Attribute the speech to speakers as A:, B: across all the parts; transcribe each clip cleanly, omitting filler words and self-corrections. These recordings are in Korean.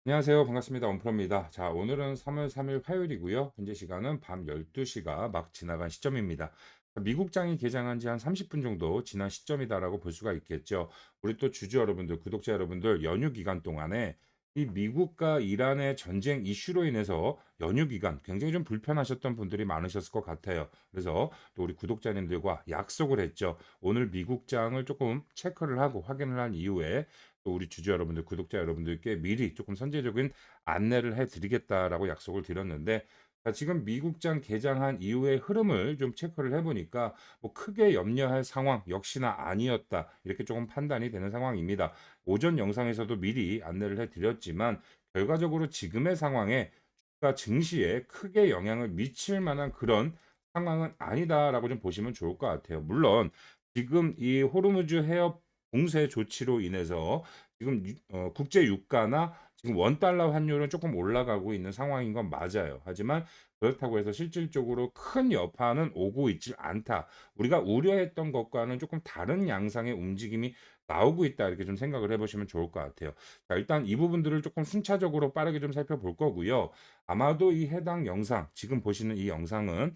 A: 안녕하세요. 반갑습니다. 원프로입니다. 자, 오늘은 3월 3일 화요일이고요. 현재 시간은 밤 12시가 막 지나간 시점입니다. 미국장이 개장한 지 한 30분 정도 지난 시점이다라고 볼 수가 있겠죠. 우리 또 주주 여러분들, 구독자 여러분들 연휴 기간 동안에 이 미국과 이란의 전쟁 이슈로 인해서 연휴 기간 굉장히 좀 불편하셨던 분들이 많으셨을 것 같아요. 그래서 또 우리 구독자님들과 약속을 했죠. 오늘 미국장을 조금 체크를 하고 확인을 한 이후에 또 우리 주주 여러분들, 구독자 여러분들께 미리 조금 선제적인 안내를 해 드리겠다라고 약속을 드렸는데, 자, 지금 미국장 개장한 이후의 흐름을 좀 체크를 해 보니까 뭐 크게 염려할 상황 역시나 아니었다. 이렇게 조금 판단이 되는 상황입니다. 오전 영상에서도 미리 안내를 해 드렸지만 결과적으로 지금의 상황에 주가 증시에 크게 영향을 미칠 만한 그런 상황은 아니다라고 좀 보시면 좋을 것 같아요. 물론 지금 이 호르무즈 해협 봉쇄 조치로 인해서 지금 국제 유가나 지금 원 달러 환율은 조금 올라가고 있는 상황인 건 맞아요. 하지만 그렇다고 해서 실질적으로 큰 여파는 오고 있지 않다. 우리가 우려했던 것과는 조금 다른 양상의 움직임이 나오고 있다. 이렇게 좀 생각을 해 보시면 좋을 것 같아요. 자, 일단 이 부분들을 조금 순차적으로 빠르게 좀 살펴볼 거고요. 아마도 이 해당 영상, 지금 보시는 이 영상은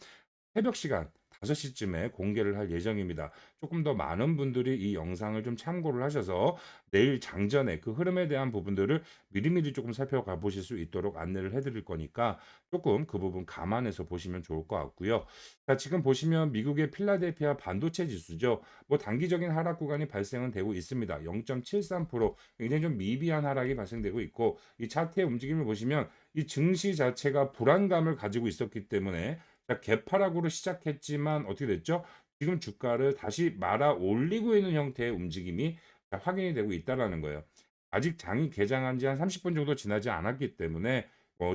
A: 새벽 시간 5 시쯤에 공개를 할 예정입니다. 조금 더 많은 분들이 이 영상을 좀 참고를 하셔서 내일 장전에 그 흐름에 대한 부분들을 미리미리 조금 살펴가 보실 수 있도록 안내를 해 드릴 거니까 조금 그 부분 감안해서 보시면 좋을 것 같고요. 자, 지금 보시면 미국의 필라델피아 반도체 지수죠. 뭐 단기적인 하락 구간이 발생은 되고 있습니다. 0.73% 굉장히 좀 미비한 하락이 발생되고 있고, 이 차트의 움직임을 보시면 이 증시 자체가 불안감을 가지고 있었기 때문에, 자, 개파락으로 시작했지만 어떻게 됐죠? 지금 주가를 다시 말아 올리고 있는 형태의 움직임이 확인이 되고 있다라는 거예요. 아직 장이 개장한 지 한 30분 정도 지나지 않았기 때문에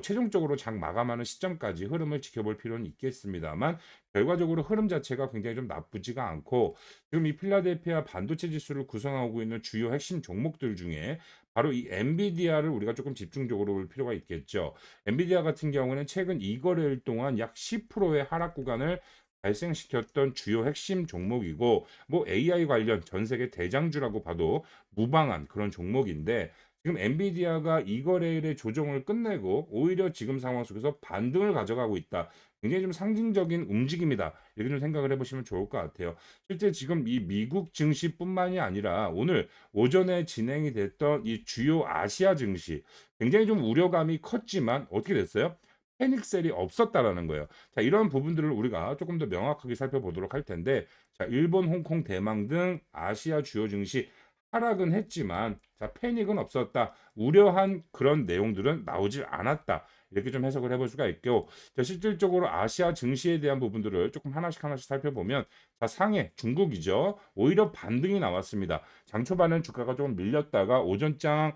A: 최종적으로 장 마감하는 시점까지 흐름을 지켜볼 필요는 있겠습니다만, 결과적으로 흐름 자체가 굉장히 좀 나쁘지가 않고, 지금 이 필라델피아 반도체 지수를 구성하고 있는 주요 핵심 종목들 중에 바로 이 엔비디아를 우리가 조금 집중적으로 볼 필요가 있겠죠. 엔비디아 같은 경우는 최근 2거래일 동안 약 10%의 하락 구간을 발생시켰던 주요 핵심 종목이고, 뭐 AI 관련 전 세계 대장주라고 봐도 무방한 그런 종목인데, 지금 엔비디아가 2거래일의 조정을 끝내고 오히려 지금 상황 속에서 반등을 가져가고 있다. 굉장히 좀 상징적인 움직임이다. 이렇게 좀 생각을 해보시면 좋을 것 같아요. 실제 지금 이 미국 증시뿐만이 아니라 오늘 오전에 진행이 됐던 이 주요 아시아 증시, 굉장히 좀 우려감이 컸지만 어떻게 됐어요? 패닉셀이 없었다라는 거예요. 자, 이런 부분들을 우리가 조금 더 명확하게 살펴보도록 할 텐데, 자, 일본, 홍콩, 대망 등 아시아 주요 증시 하락은 했지만, 자, 패닉은 없었다. 우려한 그런 내용들은 나오질 않았다. 이렇게 좀 해석을 해볼 수가 있고, 자, 실질적으로 아시아 증시에 대한 부분들을 조금 하나씩 하나씩 살펴보면, 자, 상해 중국이죠. 오히려 반등이 나왔습니다. 장 초반엔 주가가 조금 밀렸다가 오전장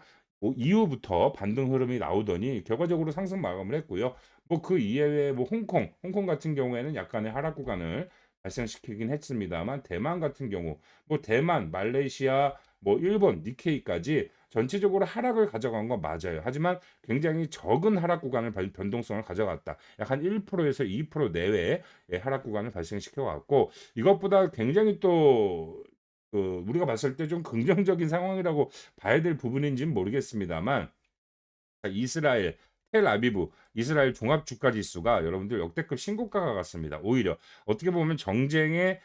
A: 이후부터 반등 흐름이 나오더니 결과적으로 상승 마감을 했고요. 뭐 그 이외에 뭐 홍콩 같은 경우에는 약간의 하락 구간을 발생시키긴 했습니다만, 대만 같은 경우, 뭐 대만, 말레이시아, 뭐 일본, 니케이까지 전체적으로 하락을 가져간 건 맞아요. 하지만 굉장히 적은 하락 구간을 변동성을 가져갔다. 약 한 1%에서 2% 내외의 하락 구간을 발생시켜 왔고, 이것보다 굉장히 또 우리가 봤을 때 좀 긍정적인 상황이라고 봐야 될 부분인지는 모르겠습니다만, 자, 이스라엘 텔아비브 이스라엘 종합 주가 지수가 여러분들 역대급 신고가가 갔습니다. 오히려 어떻게 보면 정쟁의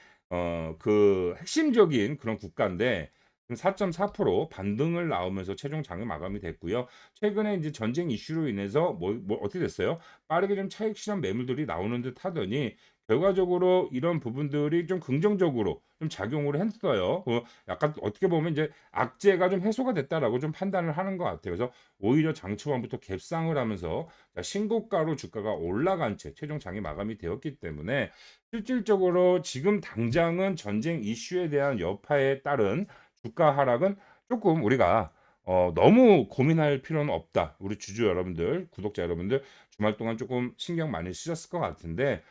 A: 그 핵심적인 그런 국가인데, 4.4% 반등을 나오면서 최종 장이 마감이 됐고요. 최근에 이제 전쟁 이슈로 인해서 뭐 어떻게 됐어요? 빠르게 좀 차익 실현 매물들이 나오는 듯 하더니 결과적으로 이런 부분들이 좀 긍정적으로 좀 작용을 했어요. 약간 어떻게 보면 이제 악재가 좀 해소가 됐다라고 좀 판단을 하는 것 같아요. 그래서 오히려 장 초반부터 갭상을 하면서, 자, 신고가로 주가가 올라간 채 최종 장이 마감이 되었기 때문에, 실질적으로 지금 당장은 전쟁 이슈에 대한 여파에 따른 주가 하락은 조금 우리가 너무 고민할 필요는 없다. 우리 주주 여러분들, 구독자 여러분들 주말 동안 조금 신경 많이 쓰셨을 것 같은데,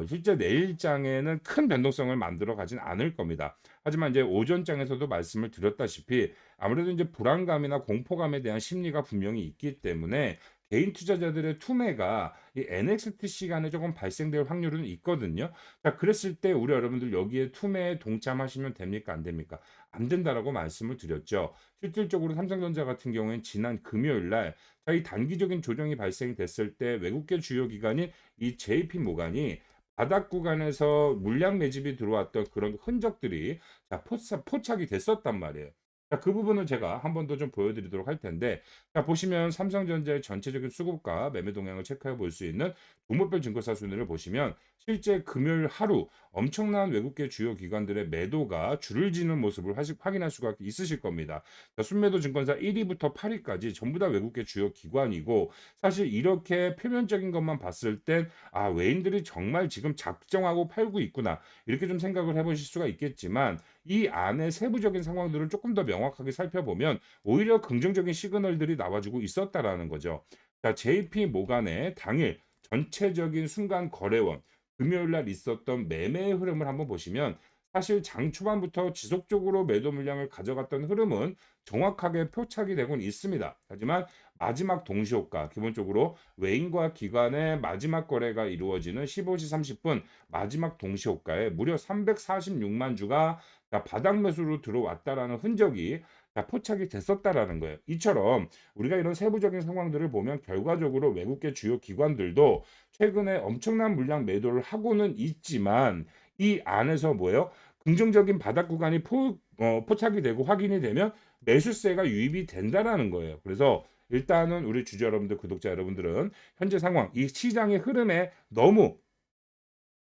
A: 실제 내일장에는 큰 변동성을 만들어 가진 않을 겁니다. 하지만 이제 오전장에서도 말씀을 드렸다시피 아무래도 이제 불안감이나 공포감에 대한 심리가 분명히 있기 때문에 개인 투자자들의 투매가 이 NXT 시간에 조금 발생될 확률은 있거든요. 자, 그랬을 때 우리 여러분들 여기에 투매에 동참하시면 됩니까? 안 됩니까? 안 된다라고 말씀을 드렸죠. 실질적으로 삼성전자 같은 경우에는 지난 금요일 날 자, 이 단기적인 조정이 발생됐을 때 외국계 주요 기관인 이 JP 모간이 바닥 구간에서 물량 매집이 들어왔던 그런 흔적들이 자, 포착이 됐었단 말이에요. 자, 그 부분을 제가 한 번 더 좀 보여드리도록 할 텐데, 자, 보시면 삼성전자의 전체적인 수급과 매매 동향을 체크해 볼 수 있는 종목별 증거사 순위를 보시면 실제 금요일 하루 엄청난 외국계 주요 기관들의 매도가 줄을 지는 모습을 확인할 수가 있으실 겁니다. 자, 순매도 증권사 1위부터 8위까지 전부 다 외국계 주요 기관이고, 사실 이렇게 표면적인 것만 봤을 땐 아, 외인들이 정말 지금 작정하고 팔고 있구나. 이렇게 좀 생각을 해보실 수가 있겠지만 이 안에 세부적인 상황들을 조금 더 명확하게 살펴보면 오히려 긍정적인 시그널들이 나와주고 있었다라는 거죠. 자, JP 모간의 당일 전체적인 순간 거래원 금요일 날 있었던 매매의 흐름을 한번 보시면 사실 장 초반부터 지속적으로 매도 물량을 가져갔던 흐름은 정확하게 표착이 되곤 있습니다. 하지만 마지막 동시효과, 기본적으로 외인과 기관의 마지막 거래가 이루어지는 15시 30분 마지막 동시효과에 무려 346만 주가 바닥 매수로 들어왔다라는 흔적이 포착이 됐었다라는 거예요. 이처럼 우리가 이런 세부적인 상황들을 보면 결과적으로 외국계 주요 기관들도 최근에 엄청난 물량 매도를 하고는 있지만 이 안에서 뭐예요? 긍정적인 바닥 구간이 포착이 되고 확인이 되면 매수세가 유입이 된다라는 거예요. 그래서 일단은 우리 주주 여러분들, 구독자 여러분들은 현재 상황, 이 시장의 흐름에 너무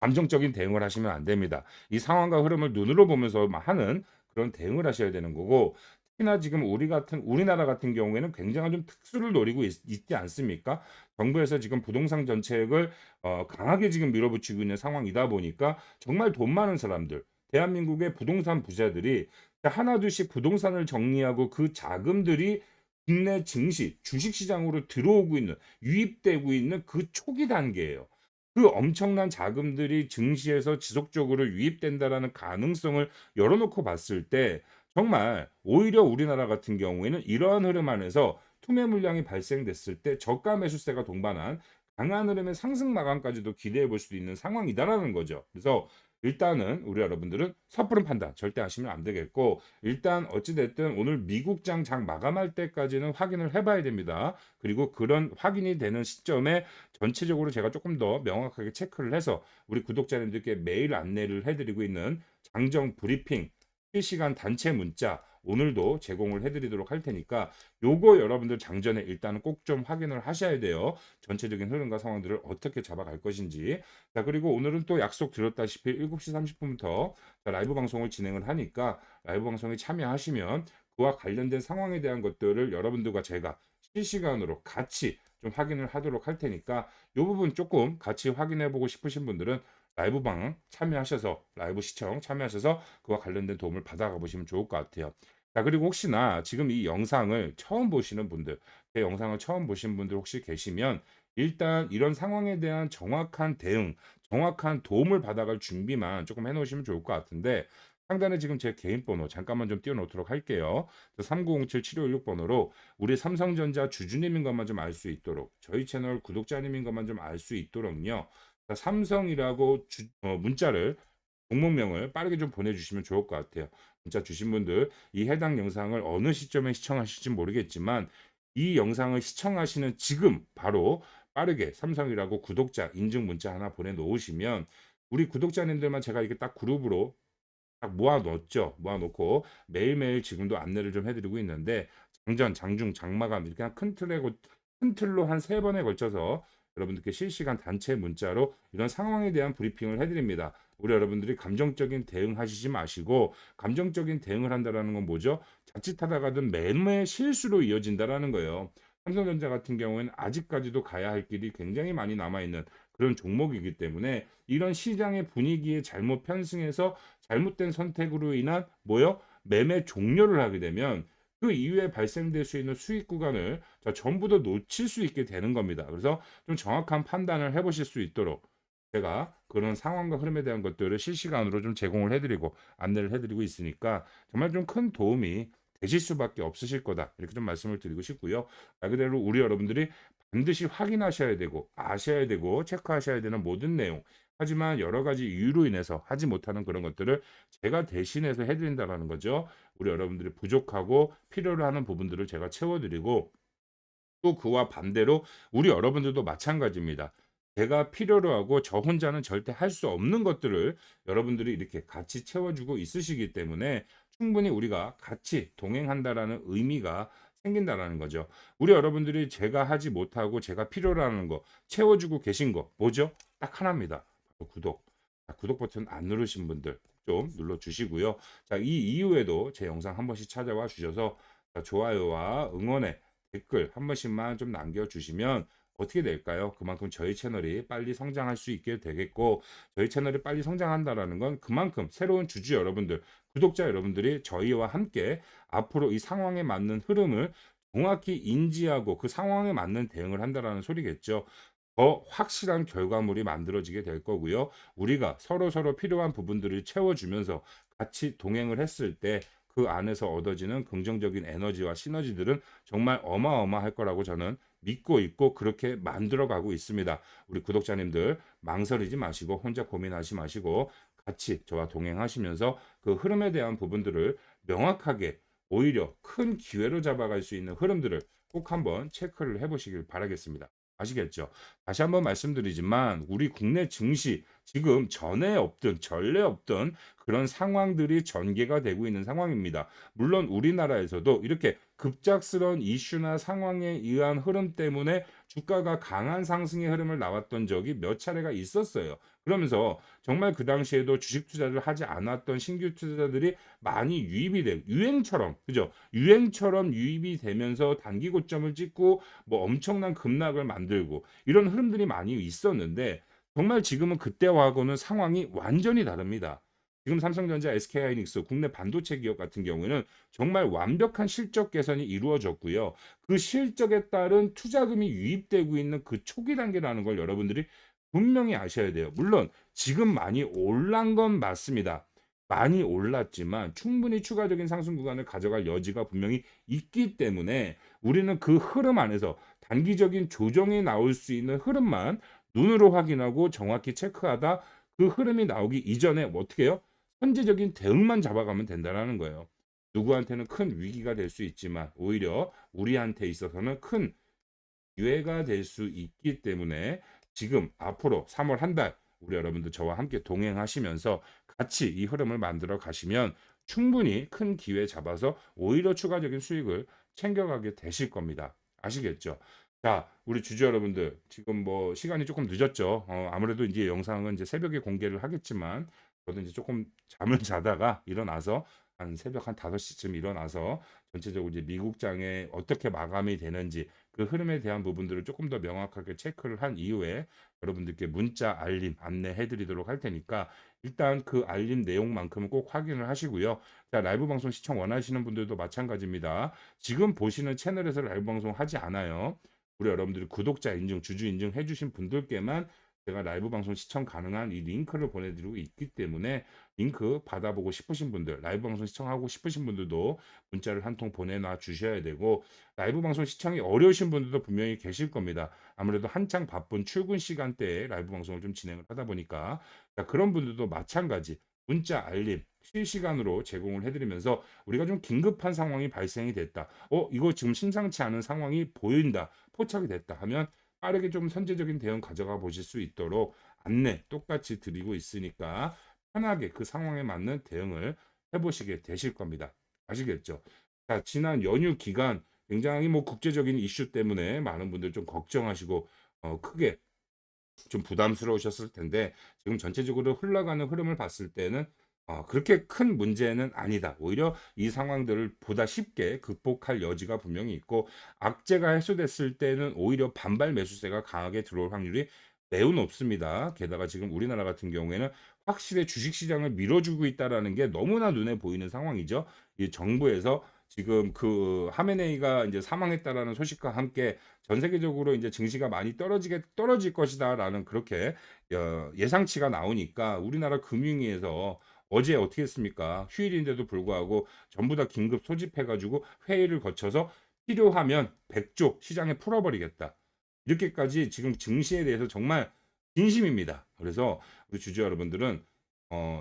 A: 감정적인 대응을 하시면 안 됩니다. 이 상황과 흐름을 눈으로 보면서 하는 그런 대응을 하셔야 되는 거고, 특히나 지금 우리나라 같은 경우에는 굉장한 좀 특수를 노리고 있지 않습니까? 정부에서 지금 부동산 정책을 강하게 지금 밀어붙이고 있는 상황이다 보니까 정말 돈 많은 사람들, 대한민국의 부동산 부자들이 하나둘씩 부동산을 정리하고 그 자금들이 국내 증시, 주식 시장으로 들어오고 있는, 유입되고 있는 그 초기 단계예요. 그 엄청난 자금들이 증시에서 지속적으로 유입된다라는 가능성을 열어놓고 봤을 때 정말 오히려 우리나라 같은 경우에는 이러한 흐름 안에서 투매 물량이 발생됐을 때 저가 매수세가 동반한 강한 흐름의 상승 마감까지도 기대해 볼 수도 있는 상황이다라는 거죠. 그래서 일단은 우리 여러분들은 섣부른 판단 절대 하시면 안 되겠고, 일단 어찌 됐든 오늘 미국장 장 마감할 때까지는 확인을 해봐야 됩니다. 그리고 그런 확인이 되는 시점에 전체적으로 제가 조금 더 명확하게 체크를 해서 우리 구독자님들께 매일 안내를 해드리고 있는 장정 브리핑 실시간 단체 문자 오늘도 제공을 해드리도록 할 테니까 요거 여러분들 장전에 일단은 꼭 좀 확인을 하셔야 돼요. 전체적인 흐름과 상황들을 어떻게 잡아갈 것인지. 자, 그리고 오늘은 또 약속 드렸다시피 7시 30분부터 라이브 방송을 진행을 하니까 라이브 방송에 참여하시면 그와 관련된 상황에 대한 것들을 여러분들과 제가 실시간으로 같이 좀 확인을 하도록 할 테니까 이 부분 조금 같이 확인해 보고 싶으신 분들은 라이브 방 참여하셔서 라이브 시청 참여하셔서 그와 관련된 도움을 받아가 보시면 좋을 것 같아요. 자, 그리고 혹시나 지금 이 영상을 처음 보시는 분들, 제 영상을 처음 보신 분들 혹시 계시면 일단 이런 상황에 대한 정확한 대응, 정확한 도움을 받아갈 준비만 조금 해 놓으시면 좋을 것 같은데 상단에 지금 제 개인 번호 잠깐만 좀 띄워 놓도록 할게요. 3907-7516 번호로 우리 삼성전자 주주님인 것만 좀 알 수 있도록 저희 채널 구독자님인 것만 좀 알 수 있도록요. 삼성이라고 문자를 종목명을 빠르게 좀 보내주시면 좋을 것 같아요. 문자 주신 분들 이 해당 영상을 어느 시점에 시청하실지 모르겠지만 이 영상을 시청하시는 지금 바로 빠르게 삼성이라고 구독자 인증 문자 하나 보내놓으시면 우리 구독자님들만 제가 이렇게 딱 그룹으로 딱 모아 놓죠. 모아 놓고 매일매일 지금도 안내를 좀 해드리고 있는데 장전, 장중, 장마감 이렇게 큰 틀로 한 세 번에 걸쳐서 여러분들께 실시간 단체 문자로 이런 상황에 대한 브리핑을 해드립니다. 우리 여러분들이 감정적인 대응하시지 마시고 감정적인 대응을 한다라는 건 뭐죠? 자칫하다가든 매매 실수로 이어진다라는 거예요. 삼성전자 같은 경우에는 아직까지도 가야 할 길이 굉장히 많이 남아있는 그런 종목이기 때문에 이런 시장의 분위기에 잘못 편승해서 잘못된 선택으로 인한 뭐요? 매매 종료를 하게 되면 그 이후에 발생될 수 있는 수익 구간을 전부 다 놓칠 수 있게 되는 겁니다. 그래서 좀 정확한 판단을 해보실 수 있도록 제가 그런 상황과 흐름에 대한 것들을 실시간으로 좀 제공을 해드리고 안내를 해드리고 있으니까 정말 좀 큰 도움이 되실 수밖에 없으실 거다. 이렇게 좀 말씀을 드리고 싶고요. 말 그대로 우리 여러분들이 반드시 확인하셔야 되고 아셔야 되고 체크하셔야 되는 모든 내용. 하지만 여러 가지 이유로 인해서 하지 못하는 그런 것들을 제가 대신해서 해 드린다라는 거죠. 우리 여러분들이 부족하고 필요로 하는 부분들을 제가 채워 드리고, 또 그와 반대로 우리 여러분들도 마찬가지입니다. 제가 필요로 하고 저 혼자는 절대 할 수 없는 것들을 여러분들이 이렇게 같이 채워주고 있으시기 때문에 충분히 우리가 같이 동행한다라는 의미가 생긴다라는 거죠. 우리 여러분들이 제가 하지 못하고 제가 필요로 하는 거 채워주고 계신 거 뭐죠? 딱 하나입니다. 바로 구독. 자, 구독 버튼 안 누르신 분들 좀 눌러주시고요. 자, 이 이후에도 제 영상 한 번씩 찾아와 주셔서 자, 좋아요와 응원의 댓글 한 번씩만 좀 남겨주시면 어떻게 될까요? 그만큼 저희 채널이 빨리 성장할 수 있게 되겠고, 저희 채널이 빨리 성장한다라는 건 그만큼 새로운 주주 여러분들, 구독자 여러분들이 저희와 함께 앞으로 이 상황에 맞는 흐름을 정확히 인지하고 그 상황에 맞는 대응을 한다라는 소리겠죠. 더 확실한 결과물이 만들어지게 될 거고요. 우리가 서로서로 필요한 부분들을 채워주면서 같이 동행을 했을 때 그 안에서 얻어지는 긍정적인 에너지와 시너지들은 정말 어마어마할 거라고 저는 믿고 있고 그렇게 만들어 가고 있습니다. 우리 구독자님들 망설이지 마시고 혼자 고민하지 마시고 같이 저와 동행하시면서 그 흐름에 대한 부분들을 명확하게 오히려 큰 기회로 잡아갈 수 있는 흐름들을 꼭 한번 체크를 해 보시길 바라겠습니다. 아시겠죠? 다시 한번 말씀드리지만 우리 국내 증시 지금 전에 없던 전례 없던 그런 상황들이 전개가 되고 있는 상황입니다. 물론 우리나라에서도 이렇게 급작스러운 이슈나 상황에 의한 흐름 때문에 주가가 강한 상승의 흐름을 나왔던 적이 몇 차례가 있었어요. 그러면서 정말 그 당시에도 주식 투자를 하지 않았던 신규 투자자들이 많이 유입이 돼 유행처럼 그죠? 유행처럼 유입이 되면서 단기 고점을 찍고 뭐 엄청난 급락을 만들고 이런 흐름들이 많이 있었는데 정말 지금은 그때와하고는 상황이 완전히 다릅니다. 지금 삼성전자, SK하이닉스 국내 반도체 기업 같은 경우에는 정말 완벽한 실적 개선이 이루어졌고요. 그 실적에 따른 투자금이 유입되고 있는 그 초기 단계라는 걸 여러분들이 분명히 아셔야 돼요. 물론 지금 많이 올란 건 맞습니다. 많이 올랐지만 충분히 추가적인 상승 구간을 가져갈 여지가 분명히 있기 때문에 우리는 그 흐름 안에서 단기적인 조정이 나올 수 있는 흐름만 눈으로 확인하고 정확히 체크하다 그 흐름이 나오기 이전에 뭐 어떻게 해요? 선제적인 대응만 잡아가면 된다라는 거예요. 누구한테는 큰 위기가 될 수 있지만 오히려 우리한테 있어서는 큰 기회가 될 수 있기 때문에 지금 앞으로 3월 한 달 우리 여러분들 저와 함께 동행하시면서 같이 이 흐름을 만들어 가시면 충분히 큰 기회 잡아서 오히려 추가적인 수익을 챙겨가게 되실 겁니다. 아시겠죠? 자, 우리 주주 여러분들 지금 뭐 시간이 조금 늦었죠. 아무래도 이제 영상은 이제 새벽에 공개를 하겠지만 저도 이제 조금 잠을 자다가 일어나서 한 새벽 한 5시쯤 일어나서 전체적으로 이제 미국장에 어떻게 마감이 되는지 그 흐름에 대한 부분들을 조금 더 명확하게 체크를 한 이후에 여러분들께 문자 알림 안내해 드리도록 할 테니까 일단 그 알림 내용만큼은 꼭 확인을 하시고요. 자, 라이브 방송 시청 원하시는 분들도 마찬가지입니다. 지금 보시는 채널에서 라이브 방송 하지 않아요. 우리 여러분들이 구독자 인증, 주주 인증 해주신 분들께만 제가 라이브 방송 시청 가능한 이 링크를 보내드리고 있기 때문에 링크 받아보고 싶으신 분들, 라이브 방송 시청하고 싶으신 분들도 문자를 한 통 보내놔 주셔야 되고, 라이브 방송 시청이 어려우신 분들도 분명히 계실 겁니다. 아무래도 한창 바쁜 출근 시간대에 라이브 방송을 좀 진행을 하다 보니까 자, 그런 분들도 마찬가지 문자 알림 실시간으로 제공을 해드리면서 우리가 좀 긴급한 상황이 발생이 됐다. 이거 지금 심상치 않은 상황이 보인다. 포착이 됐다 하면 빠르게 좀 선제적인 대응 가져가 보실 수 있도록 안내 똑같이 드리고 있으니까 편하게 그 상황에 맞는 대응을 해보시게 되실 겁니다. 아시겠죠? 자, 지난 연휴 기간 굉장히 뭐 국제적인 이슈 때문에 많은 분들 좀 걱정하시고 크게 좀 부담스러우셨을 텐데 지금 전체적으로 흘러가는 흐름을 봤을 때는 그렇게 큰 문제는 아니다. 오히려 이 상황들을 보다 쉽게 극복할 여지가 분명히 있고 악재가 해소됐을 때는 오히려 반발 매수세가 강하게 들어올 확률이 매우 높습니다. 게다가 지금 우리나라 같은 경우에는 확실히 주식시장을 밀어주고 있다라는 게 너무나 눈에 보이는 상황이죠. 이 정부에서 지금 그 하메네이가 이제 사망했다라는 소식과 함께 전 세계적으로 이제 증시가 많이 떨어질 것이다라는 그렇게 예상치가 나오니까 우리나라 금융위에서 어제 어떻게 했습니까? 휴일인데도 불구하고 전부 다 긴급 소집해 가지고 회의를 거쳐서 필요하면 100조 시장에 풀어버리겠다. 이렇게까지 지금 증시에 대해서 정말 진심입니다. 그래서 우리 주주 여러분들은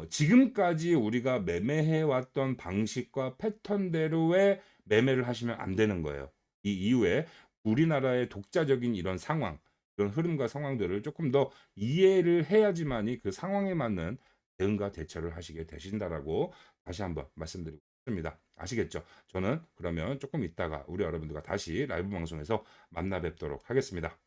A: 지금까지 우리가 매매해 왔던 방식과 패턴대로의 매매를 하시면 안 되는 거예요. 이 이후에 우리나라의 독자적인 이런 상황, 이런 흐름과 상황들을 조금 더 이해를 해야지만이 그 상황에 맞는 대응과 대처를 하시게 되신다라고 다시 한번 말씀드리고 싶습니다. 아시겠죠? 저는 그러면 조금 있다가 우리 여러분들과 다시 라이브 방송에서 만나 뵙도록 하겠습니다.